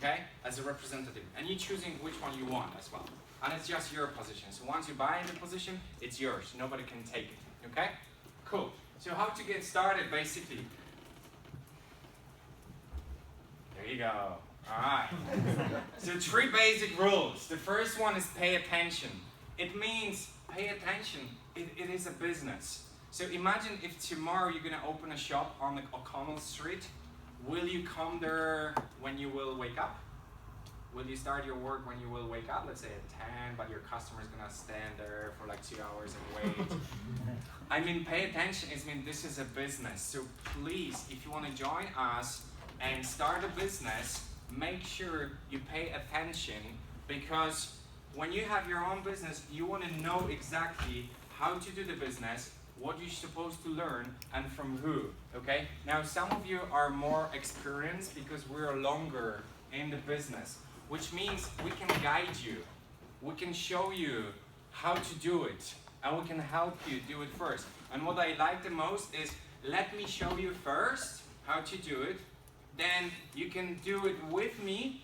okay, as a representative. And you're choosing which one you want as well. And it's just your position. So once you buy the position, it's yours. Nobody can take it, okay? Cool. So how to get started, basically. There you go. All right. So 3 basic rules. The first one is pay attention. It means pay attention. It is a business. So imagine if tomorrow you're going to open a shop on the O'Connell Street. Will you come there when you will wake up? Will you start your work when you will wake up? Let's say at 10, but your customer is going to stand there for like 2 hours and wait. I mean, pay attention. I mean, this is a business. So please, if you want to join us and start a business, make sure you pay attention, because when you have your own business, you want to know exactly how to do the business, what you're supposed to learn, and from who, okay? Now, some of you are more experienced because we're longer in the business, which means we can guide you. We can show you how to do it, and we can help you do it first. And what I like the most is, let me show you first how to do it, then you can do it with me,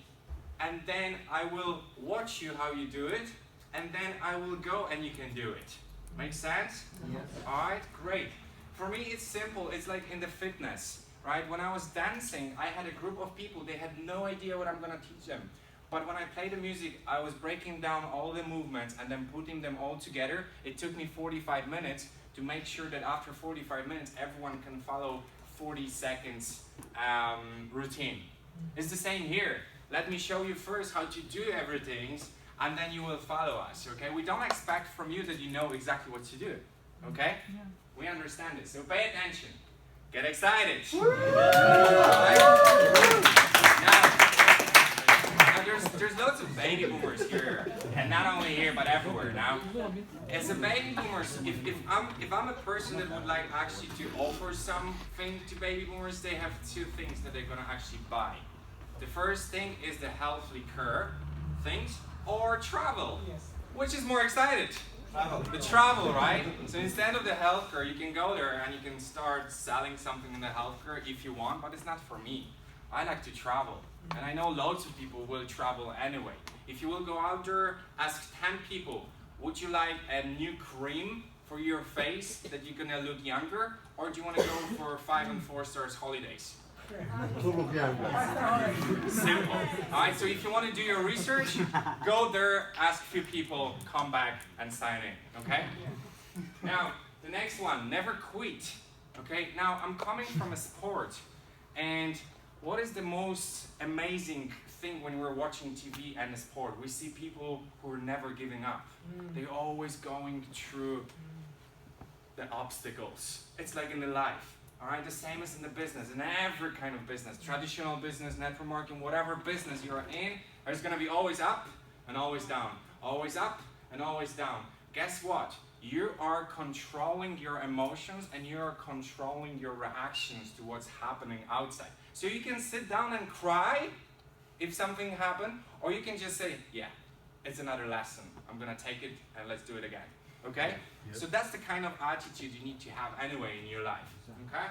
and then I will watch you how you do it, and then I will go and you can do it. Make sense? Yes. Alright, great. For me it's simple, it's like in the fitness, right? When I was dancing, I had a group of people, they had no idea what I'm gonna teach them. But when I played the music, I was breaking down all the movements and then putting them all together. It took me 45 minutes to make sure that after 45 minutes, everyone can follow 40 seconds routine. It's the same here. Let me show you first how to do everything, and then you will follow us, okay? We don't expect from you that you know exactly what to do, okay? Yeah. We understand it, so pay attention. Get excited. Now, there's loads of baby boomers here, and not only here, but everywhere now. As a baby boomers, if I'm a person that would like actually to offer something to baby boomers, they have 2 things that they're gonna actually buy. The first thing is the healthy care things, or travel. Yes. Which is more excited? Travel. The travel, right? So instead of the healthcare, you can go there and you can start selling something in the healthcare if you want, but it's not for me. I like to travel, and I know loads of people will travel anyway. If you will go out there, ask 10 people, would you like a new cream for your face that you're gonna look younger, or do you want to go for 5 and 4 stars holidays? Simple. Alright, so if you want to do your research, go there, ask a few people, come back and sign in, okay? Now, the next one, never quit. Okay, now I'm coming from a sport, and what is the most amazing thing when we're watching TV and a sport? We see people who are never giving up. They're always going through the obstacles. It's like in the life. Alright, the same as in the business, in every kind of business, traditional business, network marketing, whatever business you're in, there's going to be always up and always down. Always up and always down. Guess what? You are controlling your emotions and you are controlling your reactions to what's happening outside. So you can sit down and cry if something happened, or you can just say, yeah, it's another lesson. I'm going to take it and let's do it again. Okay? Yep. So that's the kind of attitude you need to have anyway in your life. Okay?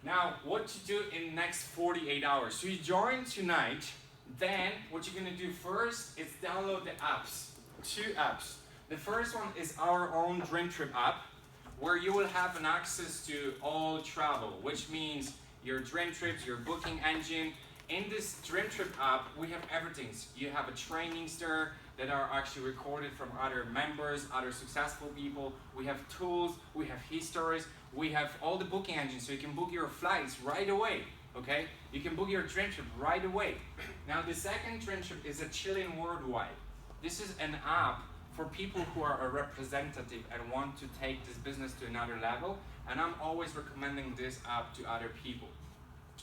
Now, what to do in the next 48 hours. So you join tonight, then what you're going to do first is download the apps. 2 apps. The first one is our own Dream Trip app, where you will have an access to all travel, which means your dream trips, your booking engine. In this Dream Trip app, we have everything. You have a trainings there that are actually recorded from other members, other successful people. We have tools, we have histories, we have all the booking engines, so you can book your flights right away, okay? You can book your dream trip right away. Now, the second dream trip is a Chilling Worldwide. This is an app for people who are a representative and want to take this business to another level, and I'm always recommending this app to other people.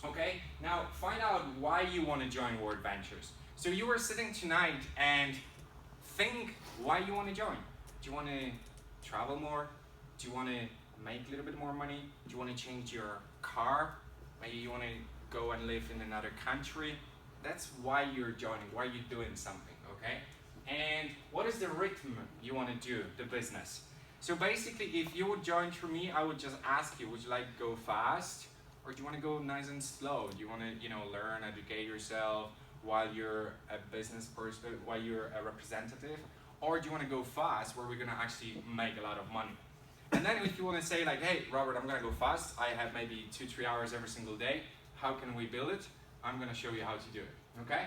Okay, now find out why you want to join World Ventures. So you are sitting tonight and think why you want to join. Do you want to travel more? Do you want to make a little bit more money? Do you want to change your car? Maybe you want to go and live in another country. That's why you're joining, why you're doing something, okay? And what is the rhythm you want to do, the business? So basically, if you would join through me, I would just ask you, would you like to go fast? Or do you want to go nice and slow? Do you want to, learn, educate yourself while you're a business person, while you're a representative? Or do you want to go fast where we're going to actually make a lot of money? And then if you want to say like, hey, Robert, I'm going to go fast. I have maybe 2-3 hours every single day. How can we build it? I'm going to show you how to do it, okay?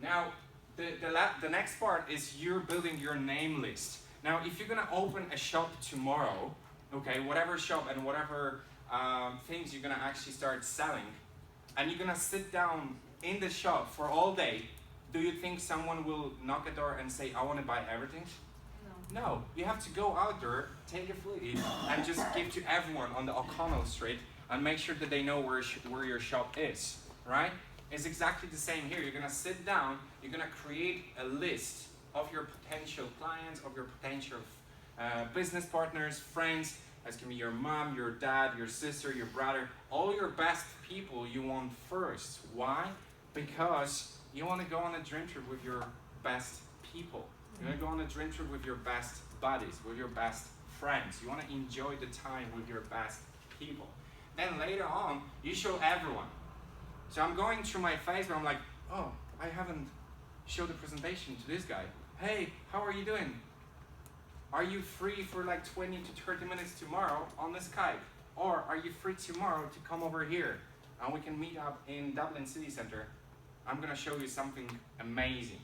Now, the next part is you're building your name list. Now, if you're going to open a shop tomorrow, okay, whatever shop and whatever things you're going to actually start selling, and you're going to sit down in the shop for all day, do you think someone will knock at the door and say, I want to buy everything? No, you have to go out there, take a fleet, and just give to everyone on the O'Connell Street and make sure that they know where your shop is, right? It's exactly the same here. You're going to sit down, you're going to create a list of your potential clients, of your potential business partners, friends. That's going to be your mom, your dad, your sister, your brother, all your best people you want first. Why? Because you want to go on a dream trip with your best people. You want to go on a dream trip with your best buddies, with your best friends. You want to enjoy the time with your best people. Then later on, you show everyone. So I'm going through my Facebook, I'm like, oh, I haven't showed the presentation to this guy. Hey, how are you doing? Are you free for like 20 to 30 minutes tomorrow on the Skype? Or are you free tomorrow to come over here and we can meet up in Dublin City Centre? I'm gonna show you something amazing.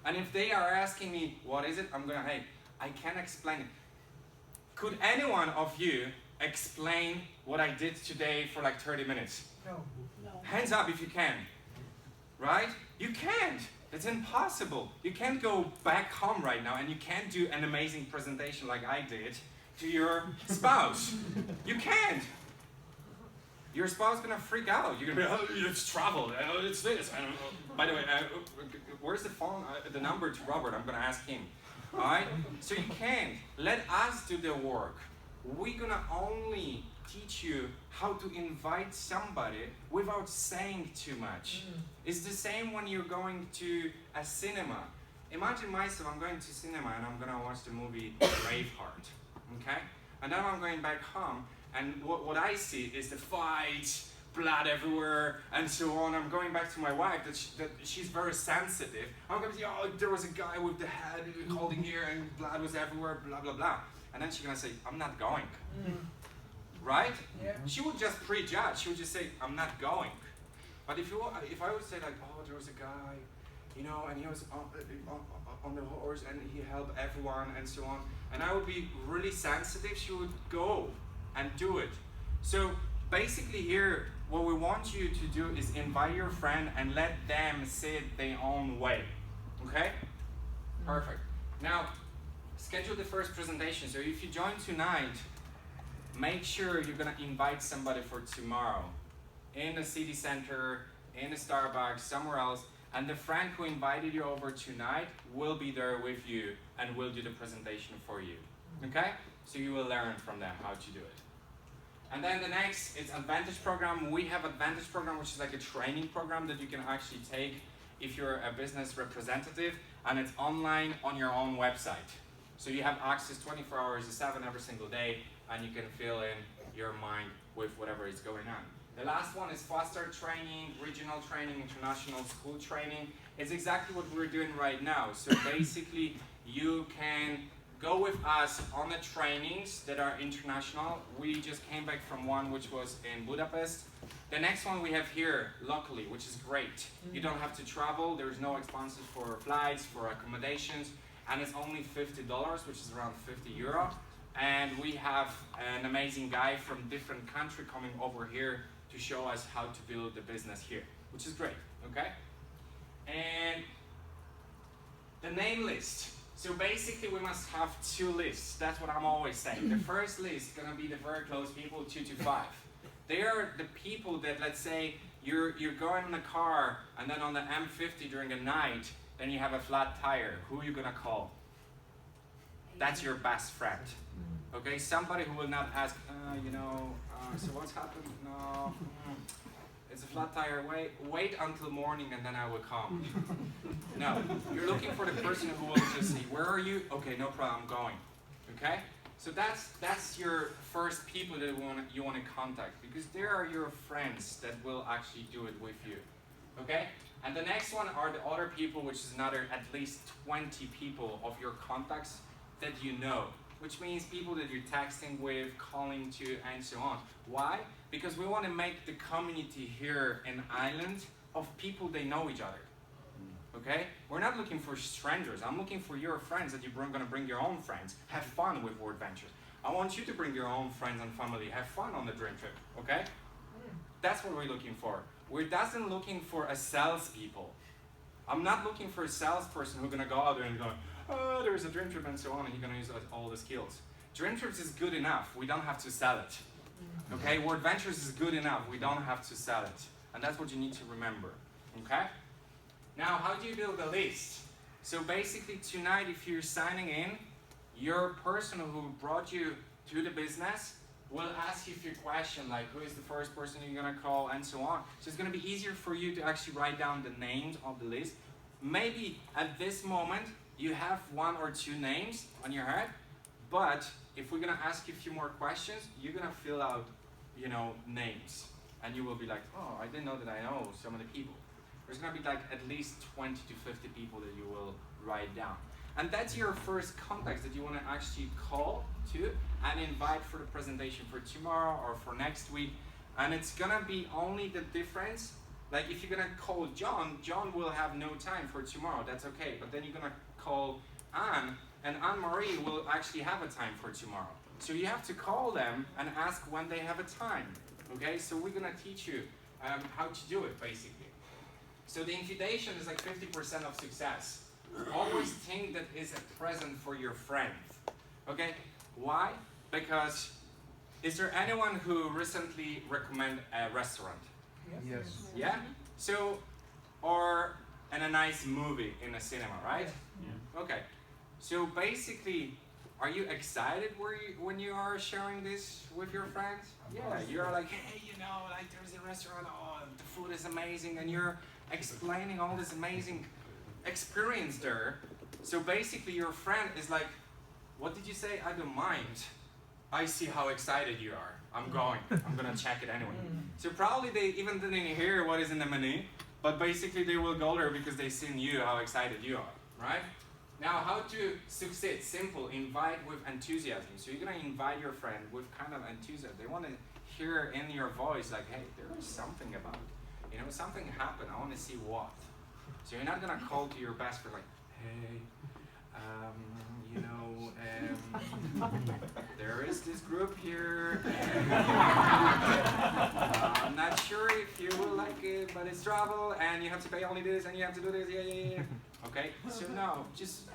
And if they are asking me, what is it? I'm gonna, hey, I can't explain it. Could anyone of you explain what I did today for like 30 minutes? No. Hands up if you can. Right? You can't. It's impossible. You can't go back home right now and you can't do an amazing presentation like I did to your spouse. You can't. Your spouse is gonna freak out. You're gonna be, oh, it's travel, oh, it's this. I don't know. By the way, where's the phone, the number to Robert? I'm gonna ask him. All right? So you can't. Let us do the work. We're gonna only teach you how to invite somebody without saying too much. It's the same when you're going to a cinema. Imagine myself, I'm going to cinema and I'm gonna watch the movie Braveheart, okay? And then I'm going back home and what I see is the fights, blood everywhere, and so on. I'm going back to my wife that she's very sensitive. I'm going to say, oh, there was a guy with the head holding here and blood was everywhere, blah, blah, blah. And then she's gonna say, I'm not going. Right? Yeah. She would just prejudge. She would just say, I'm not going. But if I would say like, oh, there was a guy, and he was on the horse and he helped everyone and so on, and I would be really sensitive, she would go and do it. So basically here, what we want you to do is invite your friend and let them say it their own way. Okay? Perfect. Now, schedule the first presentation. So if you join tonight, make sure you're gonna invite somebody for tomorrow in the city center, in the Starbucks, somewhere else, and the friend who invited you over tonight will be there with you and will do the presentation for you. Okay? So you will learn from them how to do it. And then the next is Advantage program. We have Advantage program, which is like a training program that you can actually take if you're a business representative, and it's online on your own website. So you have access 24 hours a 7 every single day, and you can fill in your mind with whatever is going on. The last one is fast start training, regional training, international school training. It's exactly what we're doing right now. So basically, you can go with us on the trainings that are international. We just came back from one which was in Budapest. The next one we have here locally, which is great. You don't have to travel. There's no expenses for flights, for accommodations, and it's only $50, which is around 50 euro. And we have an amazing guy from different country coming over here to show us how to build the business here, which is great, okay? And the name list. So basically we must have 2 lists. That's what I'm always saying. The first list is gonna be the very close people, 2 to 5. They are the people that, let's say, you're going in a car and then on the M50 during the night, then you have a flat tire. Who are you gonna call? That's your best friend. Okay, somebody who will not ask, so what's happened? No, it's a flat tire. Wait until morning and then I will come. No, you're looking for the person who will just say, where are you? Okay, no problem, I'm going. Okay? So that's your first people that you want to contact, because they are your friends that will actually do it with you. Okay? And the next one are the other people, which is another at least 20 people of your contacts that you know, which means people that you're texting with, calling to, and so on. Why? Because we want to make the community here in Ireland of people they know each other. Okay? We're not looking for strangers. I'm looking for your friends that you're going to bring your own friends. Have fun with Word Ventures. I want you to bring your own friends and family. Have fun on the dream trip. Okay? That's what we're looking for. We're doesn't looking for a salespeople. I'm not looking for a salesperson who's going to go out there and go, oh, there's a dream trip and so on, and you're going to use all the skills. Dream trips is good enough. We don't have to sell it. Okay? Word Ventures is good enough. We don't have to sell it. And that's what you need to remember. Okay? Now, how do you build a list? So basically tonight, if you're signing in, your person who brought you to the business will ask you a few questions, like who is the first person you're going to call, and so on. So it's going to be easier for you to actually write down the names of the list. Maybe at this moment, you have 1 or 2 names on your head, but if we're going to ask you a few more questions, you're going to fill out, names. And you will be like, oh, I didn't know that I know so many people. There's going to be like at least 20 to 50 people that you will write down. And that's your first contacts that you want to actually call to and invite for the presentation for tomorrow or for next week. And it's going to be only the difference. Like if you're going to call John, John will have no time for tomorrow. That's okay. But then you're going to call Anne, and Anne-Marie will actually have a time for tomorrow. So you have to call them and ask when they have a time. Okay? So we're going to teach you how to do it, basically. So the invitation is like 50% of success. Always think that is a present for your friend. Okay? Why? Because is there anyone who recently recommended a restaurant? Yes. Yeah? So, or a nice movie in a cinema, right? Yeah. Okay. So basically, are you excited when you are sharing this with your friends? Yeah, you're like, hey, like there's a restaurant, oh, the food is amazing, and you're explaining all this amazing experience there. So basically your friend is like, what did you say? I don't mind. I see how excited you are. I'm going. I'm gonna check it anyway. So probably they even didn't hear what is in the menu, but basically they will go there because they've seen you, how excited you are, right? Now, how to succeed? Simple, invite with enthusiasm. So you're gonna invite your friend with kind of enthusiasm. They wanna hear in your voice like, hey, there is something about it. Something happened, I want to see what. So you're not going to call to your best friend like, hey, there is this group here, and, I'm not sure if you will like it, but it's travel, and you have to pay only this, and you have to do this, yeah. Okay? So no, just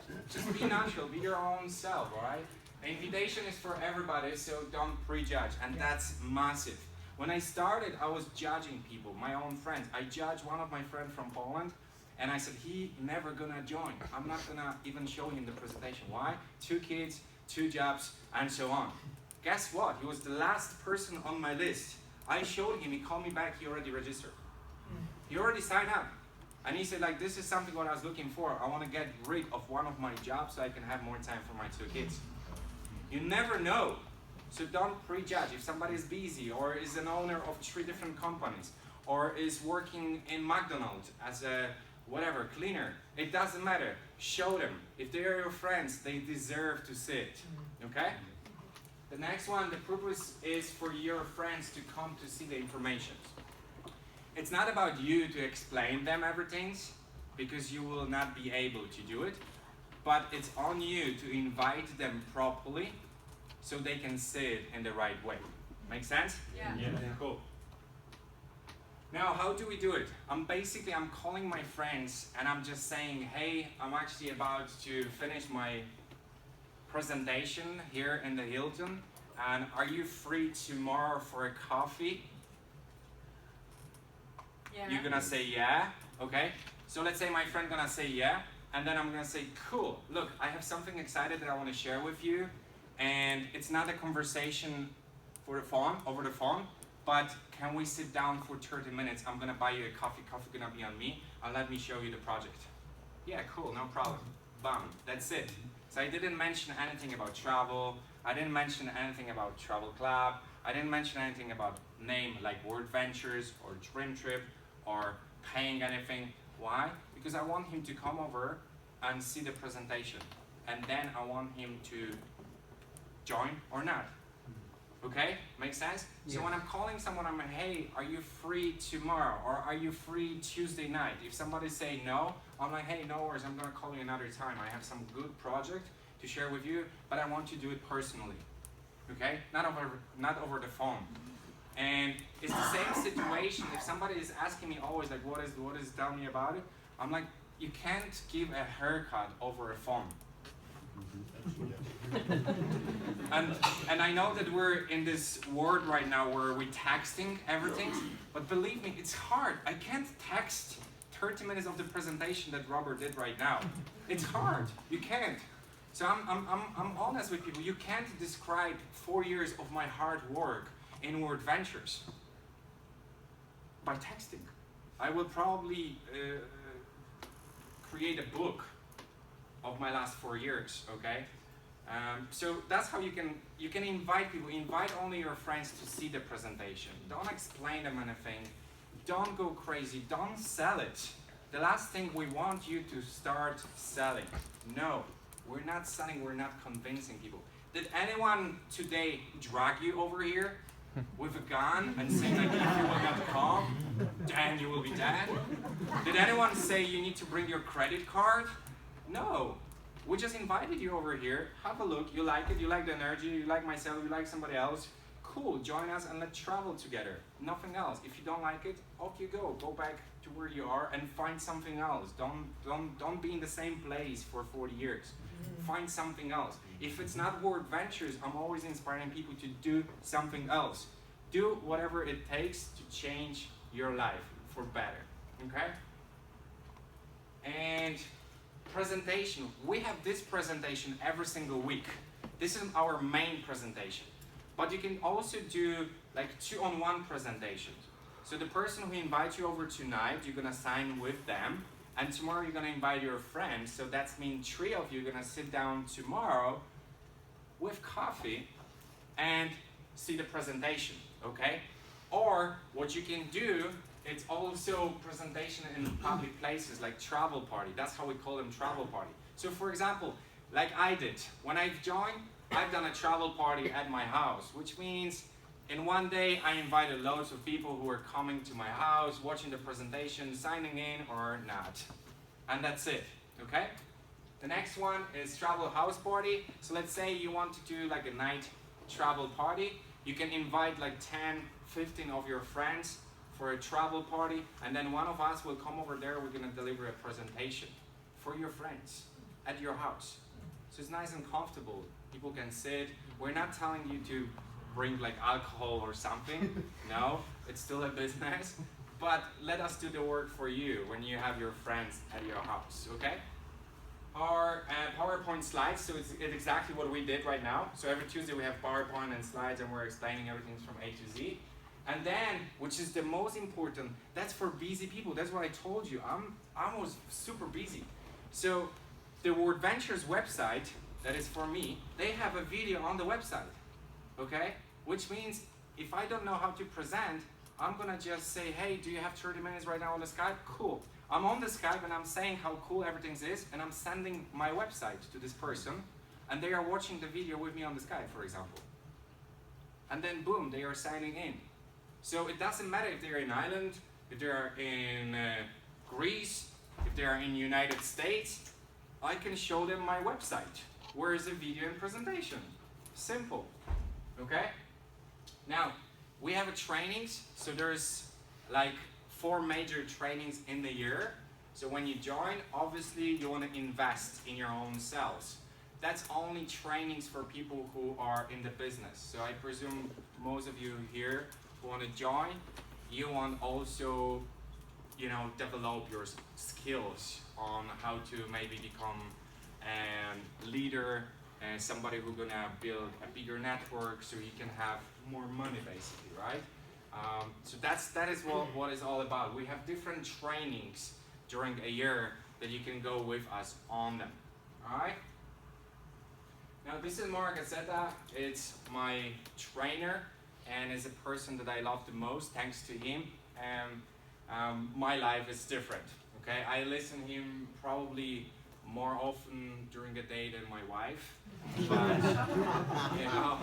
be natural, be your own self, alright? The invitation is for everybody, so don't prejudge, and that's massive. When I started, I was judging people, my own friends. I judged one of my friends from Poland, and I said, he never gonna join. I'm not gonna even show him the presentation. Why? 2 kids, 2 jobs, and so on. Guess what? He was the last person on my list. I showed him, he called me back, he already registered. He already signed up. And he said, like, this is something what I was looking for. I want to get rid of one of my jobs so I can have more time for my 2 kids. You never know. So don't prejudge. If somebody is busy or is an owner of 3 different companies or is working in McDonald's as a whatever, cleaner, it doesn't matter. Show them. If they are your friends, they deserve to see it. Okay? The next one, the purpose is for your friends to come to see the information. It's not about you to explain them everything because you will not be able to do it, but it's on you to invite them properly so they can see it in the right way. Make sense? Yeah. Cool. Now, how do we do it? I'm calling my friends and I'm just saying, hey, I'm actually about to finish my presentation here in the Hilton, and are you free tomorrow for a coffee? Yeah. You're gonna say yeah, okay? So let's say my friend gonna say yeah, and then I'm gonna say, cool, look, I have something excited that I wanna share with you, and it's not a conversation for the phone, over the phone, but can we sit down for 30 minutes? I'm gonna buy you a coffee gonna be on me, and let me show you the project. Yeah, cool, no problem. Bam, that's it. So I didn't mention anything about travel, I didn't mention anything about travel club. I didn't mention anything about name like Word Ventures or Dream Trip or paying anything. Why? Because I want him to come over and see the presentation. And then I want him to join or not. Okay? Makes sense? Yeah. So when I'm calling someone, I'm like, hey, are you free tomorrow? Or are you free Tuesday night? If somebody say no, I'm like, hey, no worries, I'm gonna call you another time. I have some good project to share with you, but I want to do it personally. Okay? Not over the phone. And it's the same situation. If somebody is asking me always like, what is tell me about it? I'm like, you can't give a haircut over a phone. and I know that we're in this world right now where we're texting everything, but believe me, it's hard. I can't text 30 minutes of the presentation that Robert did right now. It's hard. You can't. So I'm honest with people. You can't describe 4 years of my hard work in Word Ventures by texting. I will probably create a book of my last 4 years, okay? So that's how you can invite people. Invite only your friends to see the presentation. Don't explain them anything. Don't go crazy. Don't sell it. The last thing we want you to start selling. No, we're not selling. We're not convincing people. Did anyone today drag you over here with a gun and say like, if you will not come, then you will be dead? Did anyone say you need to bring your credit card? No. We just invited you over here. Have a look. You like it. You like the energy. You like myself. You like somebody else. Cool. Join us and let's travel together. Nothing else. If you don't like it, off you go. Go back to where you are and find something else. Don't be in the same place for 40 years. Find something else. If it's not Word Ventures, I'm always inspiring people to do something else. Do whatever it takes to change your life for better. Okay? And presentation. We have this presentation every single week. This is our main presentation. But you can also do like 2-on-1 presentations. So the person who invites you over tonight, you're gonna sign with them. And tomorrow you're gonna invite your friends. So that's means 3 of you are gonna sit down tomorrow with coffee and see the presentation, okay? Or what you can do, it's also presentation in public places like travel party. That's how we call them, travel party. So for example, like I did, when I've joined, I've done a travel party at my house, which means in one day I invited loads of people who are coming to my house, watching the presentation, signing in or not. And that's it, okay? The next one is travel house party. So let's say you want to do like a night travel party. You can invite like 10, 15 of your friends for a travel party, and then one of us will come over there. We're gonna deliver a presentation for your friends at your house. So it's nice and comfortable. People can sit. We're not telling you to bring like alcohol or something. No, it's still a business. But let us do the work for you when you have your friends at your house, okay? Our PowerPoint slides, so it's exactly what we did right now. So every Tuesday we have PowerPoint and slides and we're explaining everything from A to Z. And then, which is the most important, that's for busy people. That's what I told you. I was super busy. So the Word Ventures website, that is for me, they have a video on the website, okay? Which means if I don't know how to present, I'm gonna just say, hey, do you have 30 minutes right now on the Skype? Cool. I'm on the Skype and I'm saying how cool everything is, and I'm sending my website to this person, and they are watching the video with me on the Skype, for example. And then boom, they are signing in. So it doesn't matter if they're in Ireland, if they're in Greece, if they're in United States, I can show them my website. Where is the video and presentation? Simple, okay? Now, we have a trainings, so there's like 4 major trainings in the year. So when you join, obviously you want to invest in your own selves. That's only trainings for people who are in the business. So I presume most of you here who want to join, you want also, you know, develop your skills on how to maybe become a leader and somebody who's gonna build a bigger network so you can have more money, basically, right? So that is what it's all about. We have different trainings during a year that you can go with us on them, all right? Now this is Mark Azeta. It's my trainer and is a person that I love the most. Thanks to him, my life is different. Okay, I listen to him probably more often during the day than my wife. But, you know.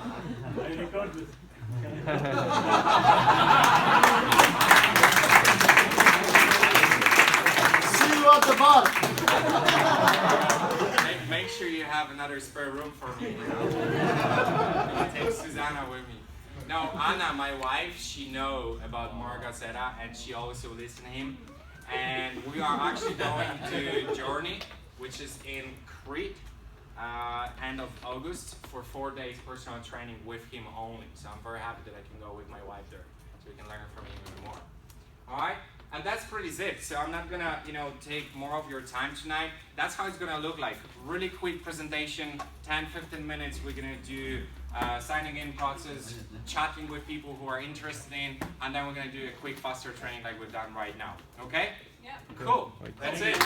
See you at the bar. Make sure you have another spare room for me. You know? Take Susanna with me. No, Anna, my wife, she know about Mark Azeta and she also listens to him. And we are actually going to Journey, which is in Crete, end of August, for 4 days personal training with him only. So I'm very happy that I can go with my wife there, so we can learn from him even more. All right, and that's pretty it. So I'm not gonna, take more of your time tonight. That's how it's gonna look like. Really quick presentation, 10-15 minutes. We're gonna do signing in process, chatting with people who are interested in, and then we're gonna do a quick faster training like we've done right now. Okay? Yeah. Cool. That's it.